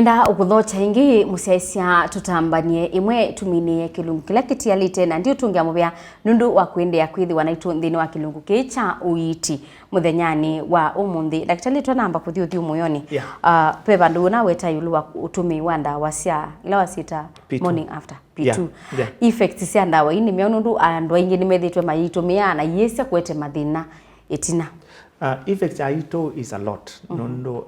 Nienda ukuthocha ingi musiaisia tutambanie imwe tuminie kilungu kila kitialite na ndio tungiamubia nundu wa kwendea kwithi wanaitu nthini wa kilungu kicha Uiiti muthenyani wa umuthi daktari twanamba kuthio moyoni pe bandu na weta yulu wa utumi wa ndawa cia ila wasita morning after P2 effects cia ndawa ini meo nundu andu aingi nimethitwe mayitumia na yesa kwete mathina itina effects aito is a lot nundu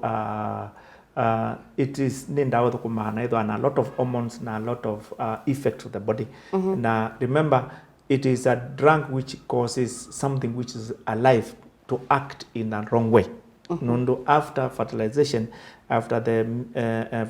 it is nindawa thukumana either a lot of hormones na a lot of effect to the body. Na remember, it is a drug which causes something which is alive to act in a wrong way. Nondo after fertilization, after the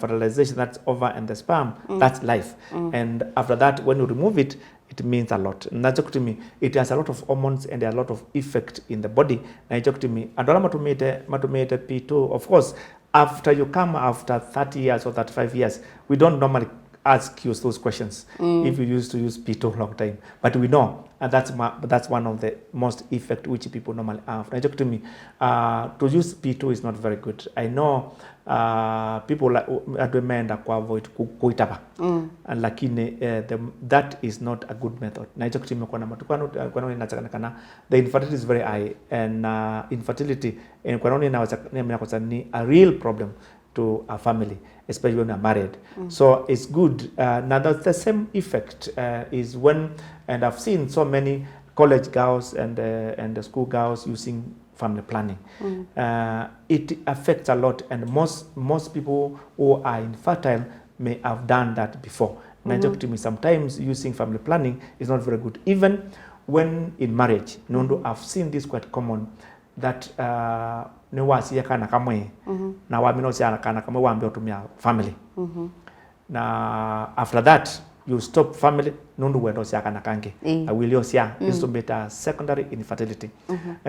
fertilization that's over and the sperm, that's life. And after that, when you remove it, it means a lot. And that's to me, it has a lot of hormones and a lot of effect in the body. And to me, adora matumete P2, of course, after you come after 30 years or 35 years, we don't normally ask you those questions if you used to use P2 long time. But we know, and that's one of the most effect which people normally have. Now, talk to me, to use P2 is not very good. I know people recommend to avoid kuitaba, and lakini that is not a good method. Now, talk to me, the infertility is very high, and infertility in a real problem to a family, especially when they're married. So it's good. Now that's the same effect is when, and I've seen so many college girls and the school girls using family planning. It affects a lot, and most people who are infertile may have done that before. And to me, sometimes using family planning is not very good. Even when in marriage, I've seen this quite common, that ne wasi kana kamwe na wamino sia kana kamwe wambe utumia family na after that you stop family nundu wendo sia kana kange awilio sia is to beta secondary infertility.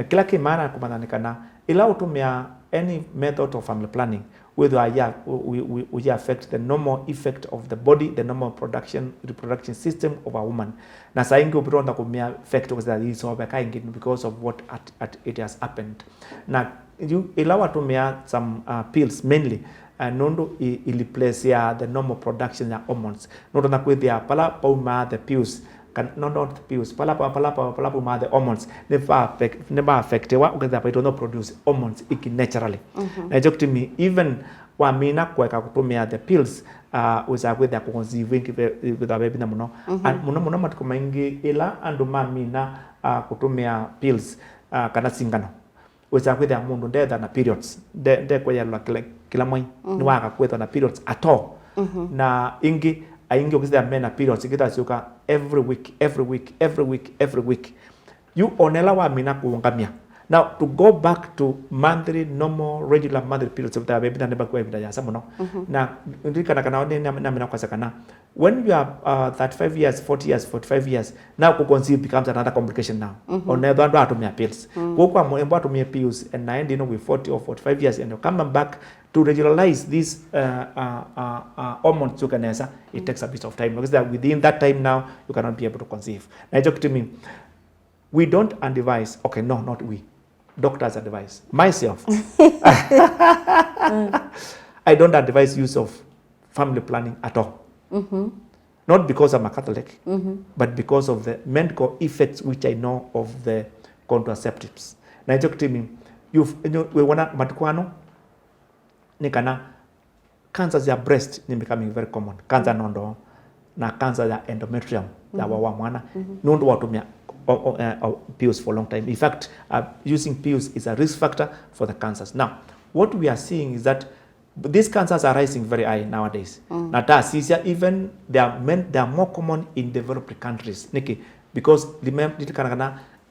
Kila kimana kumandanikana ila utumia any method of family planning whether we affect the normal effect of the body, the normal reproduction system of a woman. Na saingi upironda kumia effect that is because of what it has happened. Na you allow tumia some pills mainly nondo replace the normal production of hormones. Nondo na kwithia pala pauma the pills not the pills pala pauma the hormones never affected ukitha pa don't produce hormones naturally. Na joke to me even wamina kweka kutumia the pills uza kwithia kuconceive with a baby na muno and muno matuko maingi ila andu mamina kutumia pills kana singano uza kwithia mundu ndetha na periods de kwela kila mwai ni waka kwetha na periods at all na ingi ukizia mena periods ikita siuka every week you onela wa mina kuungamia. Now to go back to monthly normal regular monthly periods of the baby na neba kwa ibida ya samuno na ndika kana na mina kwa sakana when you are 35 years 40 years 45 years now to conceive becomes another complication now on never do atumia pills go kwa mo atumia pills and now you know with 40 or 45 years and you come back to regularize this hormones to cancer. It takes a bit of time because that within that time now you cannot be able to conceive. Now talk to me, we don't advise, okay, no, not we, doctors advise, myself I don't advise use of family planning at all. Not because I'm a Catholic, but because of the medical effects which I know of the contraceptives. Now talk to me, we wanna matukwano nikana cancers ya breast ni becoming very common, cancer nondo na cancer ya endometrium ya wawa mwana nondo watumia pills for a long time. In fact, using pills is a risk factor for the cancers. Now, what we are seeing is that these cancers are rising very high nowadays. Even they are more common in developed countries, Nikki, because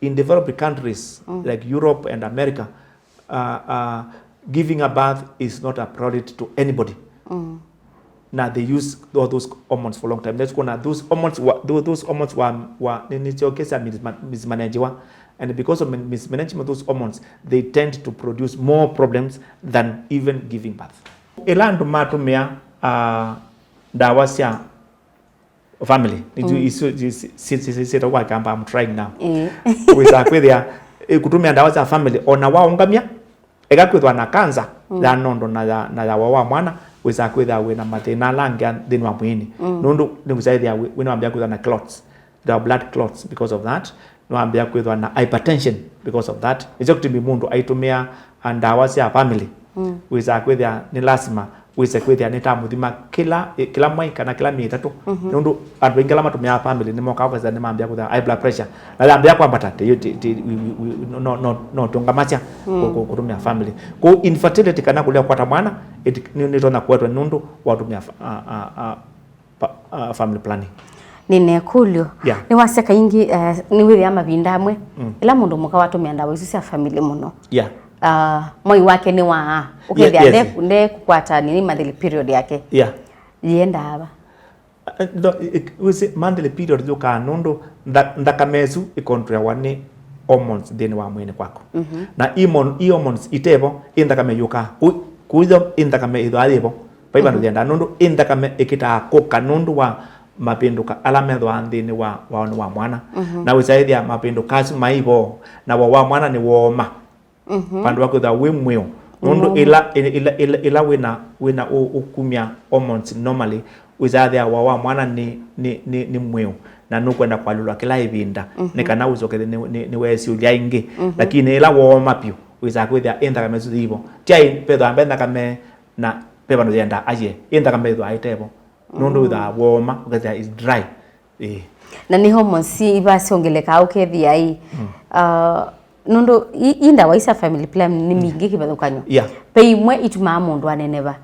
in developed countries like Europe and America, giving a birth is not a priority to anybody. Now they use all those hormones for a long time. Let's go now. Those hormones were in your case mismanaged, and because of mismanagement of those hormones, they tend to produce more problems than even giving birth. Elandu matumia dawa cia family. I'm trying now. Kutumia dawa cia family ona waungamia egakwithwa na cancer ya nondo na ya wawa mwana wisa kwitha wina mathina langia thini wa mwini nundu ni gucaithia wina wambia kwitha na clots, there are blood clots because of that, no wambia kwitha na hypertension because of that. Izo kutimbi mundu aitumia ndawa cia family wisa kwitha ni lazima wisa kwithia ni tamuthima kila mwai kana kila miezi 3 nundu andu ingala matumia family ni moka kwa ni mambia kwitha high blood pressure na ambia kwamba no tungamacha kutumia family ko infertility kana kulia kwata mwana ni tona kwetwa nundu watumia family planning nine kulyo ni waseka ingi ni withi ama vindamwe ila mundu muka watumia ndawa isu cia family muno moi wake ni wa ukithia nde kukwata nini monthly period yake yenda aba monthly period yuka nundu ndakamezu ikontrol ni hormones thini wa mwini kwako na hormones itevo indakame yuka kuizo indakame idhalivo paiba ndenda nundu indakame ikita koka nundu wa mapinduka alamethwa thini wa mwana na wisaithia mapinduka maivo na wa mwana ni woma pandu wako da wimweo nundu ila wina ukumia hormones normally wizathia wa mwana ni mweo na nukwenda kwalulwa kila ivinda nikana uzokethe ni wesi ulia ingi lakini ila woma pio wizakwithia indakame zuthivo tia pedho ambenda kame na peva no yenda aye indakame idho aitevo nundu witha woma ukethia is dry na ni hormones ibasiongeleka ukethia i nundu inda waisa family plan ni mingi kibathukanyo pe imwe ituma mundu aneneva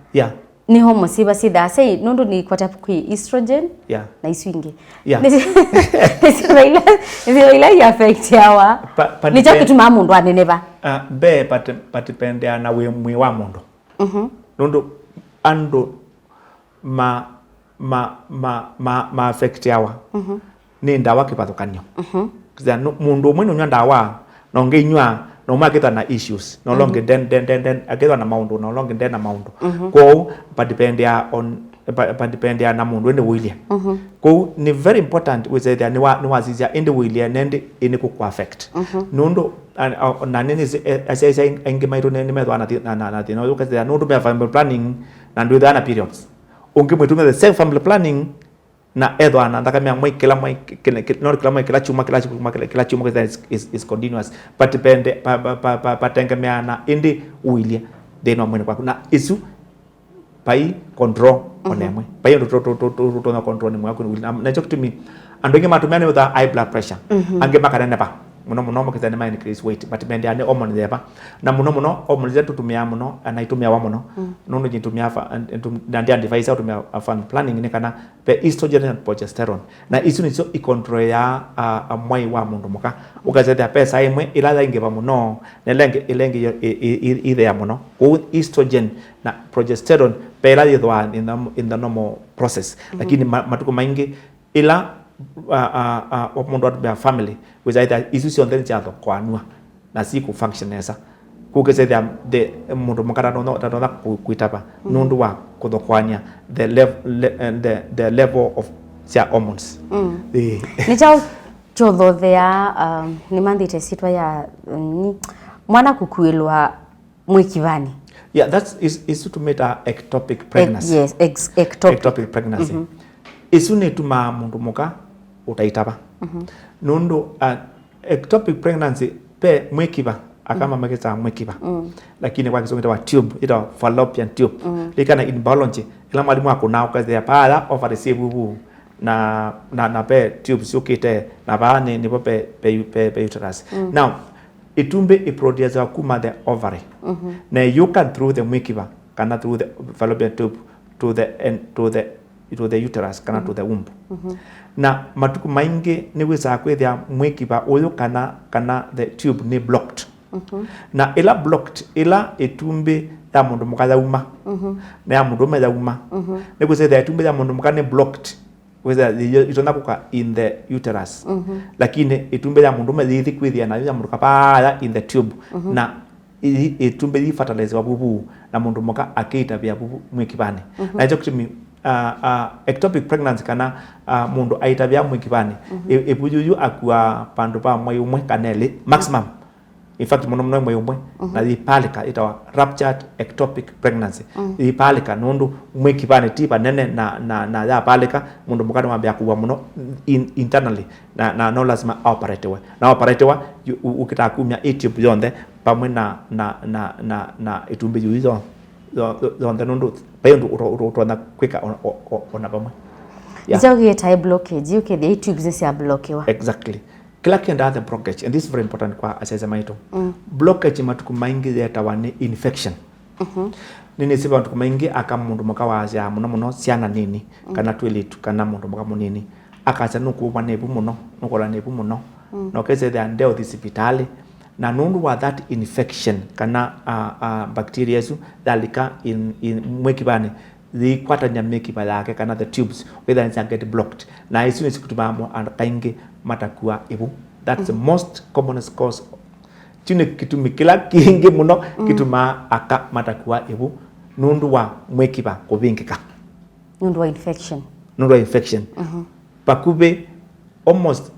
ni hormones ibasitha sei nundu ni kwata kwi estrogen na isu ingi ila ya affect yawa ni cha kituma mundu aneneva be patipendea na mwi wa mundu nundu ando ma affect yawa ni ndawa kibathukanyo mundu umwe nunywa ndawa no nginywa no makita na issues no longer then akitha na maundu no longer then na maundu ko patipendia na mundu ni wilia ko ni very important we say that ni wazizia indi wilia nende ini ku affect nundu na nini asa ingimaitu ni methwa na thina uka say nundu me family planning na ndu thana periods ungimwitumia the same family planning na edwa na ndaka mia mwai kila mwai kila chuma is continuous but depende patengemea na indi uilia thina mwene kwako na isu pai control onemwe pai ndo na control ni mwako na hicho kitumi andonge matumiane with high blood pressure ange makana nepa muno mukithane ma increase weight but bende ane hormone theba na muno hormone zetu tumia muno anaitumia wa muno nundu jitumia ndia device tumia family planning ni kana pe estrogen and progesterone na isu nizo icontrol ya mwai wa mundu muka ukazeta pesa imwe ila ingeba muno na ilenge ile ya muno ku estrogen na progesterone pe ila yithwa in the normal process lakini matuko maingi ila mundu wa family which either isu cio ntheni cia thokwanua na si ku function esa kugecethia the mundu mukara no kuitapa nundu wa kuthokwania the level of cia hormones ni chao chothothea ni mandite sitwa ya mwana kukuilwa mwikivani that is to make a ectopic pregnancy ectopic pregnancy isu ni tuma mundu muka utaitaba nundu ectopic pregnancy pe mwikiva akama makita mwikiva lakini kwa kisonga wa tube ita fallopian tube likana in biology ila mwalimu akuna ukazia pala over receive bubu na pe tube sukite na bani ni pe uterus now itumbe iproduce kuma the ovary na you can through the mwikiva kana through the fallopian tube to the uterus kana to the womb na matuku maingi ni wisa kwithia mwikiva uyu kana the tube ni blocked na ila blocked ila itumbi ya mundu mukaza uma na ya mundu meza uma ni kwisa itumbi ya mundu mukane blocked wisa itona kuka in the uterus lakini itumbi ya mundu mezi kwithia na ya mundu kapaya in the tube na itumbi di fertilize wa bubu na mundu muka akita vya bubu mwikivani na hicho kitimi ectopic pregnancy kana mundu aitabia mwikivani ebujuju akua pandu pa mwai umwe kaneli maximum in fact muno umwe na ipalika itawa ruptured ectopic pregnancy ipalika nundu mwikibane tipa nene na ya palika mundu mukana mambia kuwa muno internally na no lazima operatewe ukitakumia tube yonde pamwe na itumbi yuizo yonde nundu pendo utona kwika ona pamwe Ijogi tie blockage you the tubes is ya blockiwa exactly kila kienda the blockage and this is very important kwa asema ito blockage matuku maingi yetawa ni infection nini siba matuku maingi akamundu mukawaza muno siana nini kana twilitu kana mundu mukamunini akacha nukuwa nebu muno nukola nebu muno no kese the andeo hospitali na nundu wa that infection kana bacteria yesu dalika in mwekibane the kwata nyamekiba yake kana the tubes whether it's get blocked na isu ni kutubamo kaingi matakuwa ebu that's the most commonest cause tune kitumi kila kingi muno kituma aka matakuwa ebu nundu wa mwekiba kubingika nundu wa infection pakube almost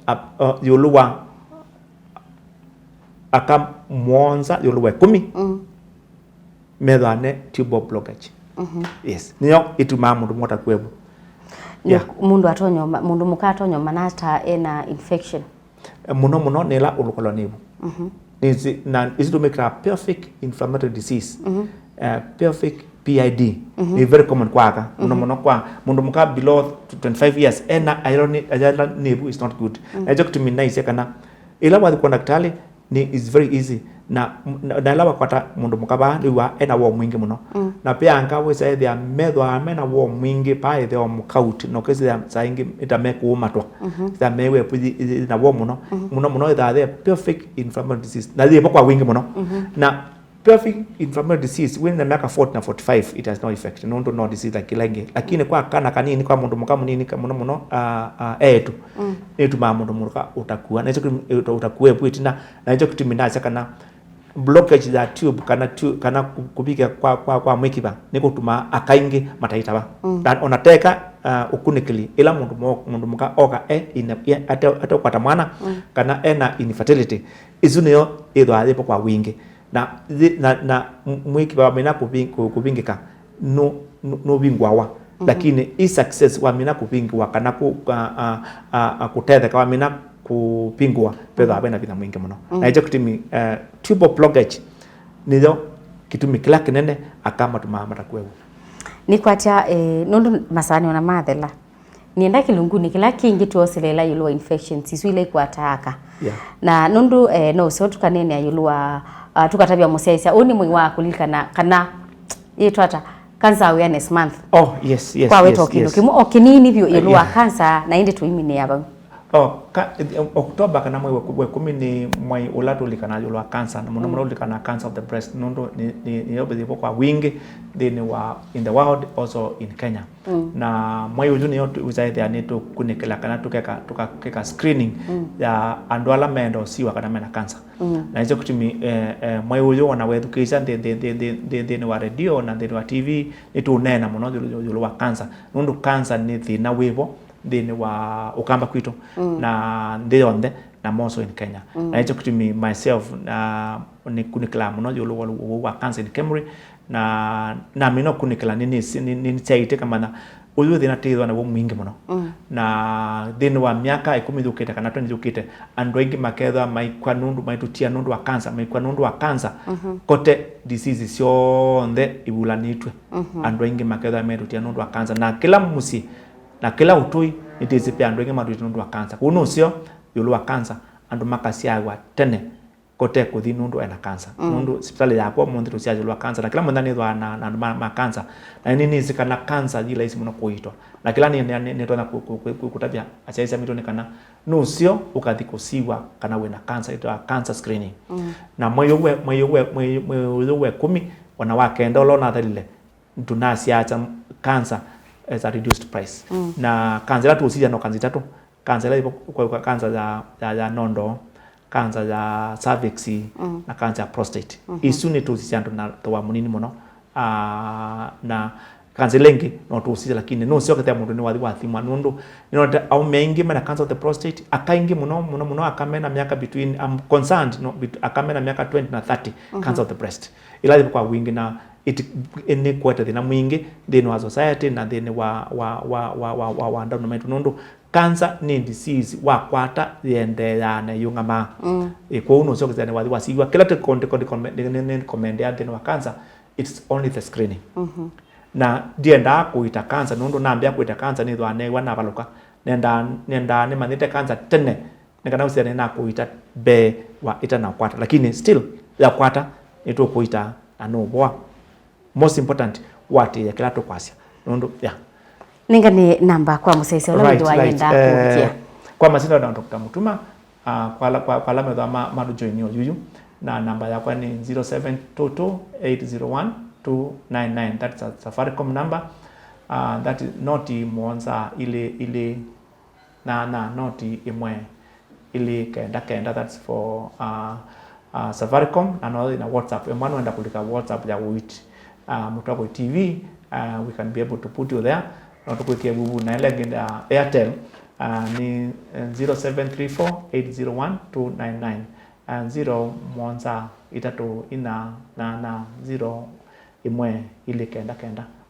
yoluwa aka mwanza yoluwa 10 medane tube blockage yes niyo ituma mundu mota kwebu mundu atonyoma mundu mukatonyoma nata ena infection muno nela ulukolo nebu is to make a perfect inflammatory disease perfect PID is very common kwaka muno kwa mundu muka below 25 years ena irony ajala nebu is not good ejo kutumina isekana ila wa conductali ni is very easy na lawa kwata mundu mukaba liwa ena wo mwingi muno na pia angawe say their medho amena wo mwingi pa the mukauti no kesi ya saingi itameku matwa za mewe puzi na wo muno the perfect inflammatory disease na lipo kwa wingi muno na perfect inflammatory disease when the miaka 40 na 45 it has no effect no disease like kilenge lakini kwa kana kanini kwa mundu mukamu nini kama muno etu mundu muruka utakuwa na hicho utakuwa puitina na hicho kitumina kana blockage za tube kana kupiga kwa mwikiba niko tuma akaingi mataita ba dan onateka ukunikili ila mundu muka oka ata kwata mwana kana ena infertility izunio edo alipo kwa wingi na mwikiba wamena kupingika no bingwawa lakini i success wamena kupingwa kana kutetheka wamena kupingwa pedha abena bina mwingi muno na hicho kitumi tube blockage nizo kitumi kila kinene akama tumamata kwewe ni kwatia nundu masani ona mathela nienda kilunguni kila kingi tuoselela yulwa infections isu ile kwataka na nundu no so tukanene yulwa tukatabia musaisa oni mwi wa kulikana kana yetwata cancer awareness month yes kwa wetu kimu okinini byo yulwa cancer na indi tuimine yaba October kana mwe 10 ni mwe ulatu likana yulwa cancer na muno likana cancer of the breast nondo ni yobe kwa wingi then wa in the world also in Kenya na mwe ujuni yote uzaidi aneto kunikela kana tukeka screening ya andwala mendo siwa kana mena cancer na hizo kutimi mwe ujo wana education then wa radio na then wa TV nitu nena muno yulwa cancer nondo cancer ni thina wevo then wa ukamba kwito na ndionde na moso in Kenya na hicho kutimi myself ni kunikala muno yolo wa cancer in Kemri na mino kunikala nini chaite kama na uyu thina tithwa na wo mwingi muno na then wa miaka 10 dukite kana 20 dukite andu aingi maketha maikwa nundu maitutia nundu wa cancer maikwa nundu wa cancer kote disease cionthe ibulanitwe andu aingi maketha maitutia nundu wa cancer na kila musi na kila utui itisipe andu aingi matu nundu wa cancer kuno cio yulu wa cancer andu makasiagwa tene kote kuthi nundu ena cancer nundu hospitali yapo mundi tucia yulu wa cancer na kila mundani thwa na ma cancer na nini zikana cancer jila isi muno kuitwa na kila ni tona kutabia achaisa mitone kana no cio ukathi kusiwa kana wena cancer ito cancer screening na moyo we 10 wana wakenda olona thalile tunasiacha cancer as a reduced price na cancer tu usija no cancer tatu cancer ipo kwa cancer za nondo cancer za cervix na cancer prostate isuni tu usija na towa munini muno na kansa lengi no tusira lakini no sio kete mundu ni wathi mwanundu au mengi mana cancer of the prostate akaingi muno akamena miaka between concerned no akamena miaka 20 na 30 cancer of the breast ila kwa wingi na ini kwete thina mwingi thini wa society na thini wa environment nundu cancer ni disease wa kwata yende yana yungama kwa uno sio kete wathi wasiwa kila te comment ya thini wa cancer it's only the screening na dienda kuita cancer nundu nambia kuita cancer ni thwane wana baluka nenda ni manite cancer tene nikana usiane na kuita be wa ita na kwata lakini still ya kwata ito kuita anoboa most important wati ya kila to kwasya nundu ya ninga ni namba kwa musaisi ola ndo ayenda kukia kwa masina na Dr. Mutuma kwa la medo madu joinio yuyu na namba yakwa ni 0722801299 that's a Safaricom number that is not monza ile na not imwe ile kenda that's for Safaricom and all in a WhatsApp emwana enda kulika WhatsApp ya Uiiti mutako TV we can be able to put you there na tukuikia bubu na ile Airtel ni 0734801299 and 0 monza itatu ina na 0 imwe ile kenda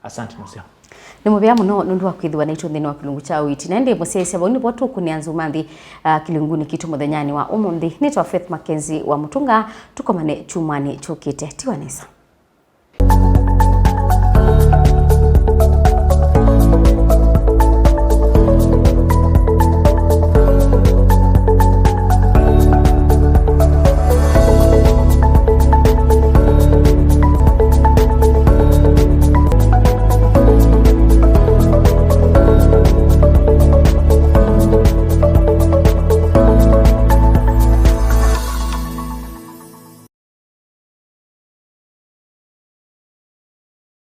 asante musio ni mubya muno nundu wa kwithwa na ituthini wa kilungu cha Uiiti na ndi musesia boni botu kunianzu manthi kilunguni kitu muthenyani wa umuthi ni twa Faith Mackenzie wa Mutunga tukomane chumani chukite tiwanesa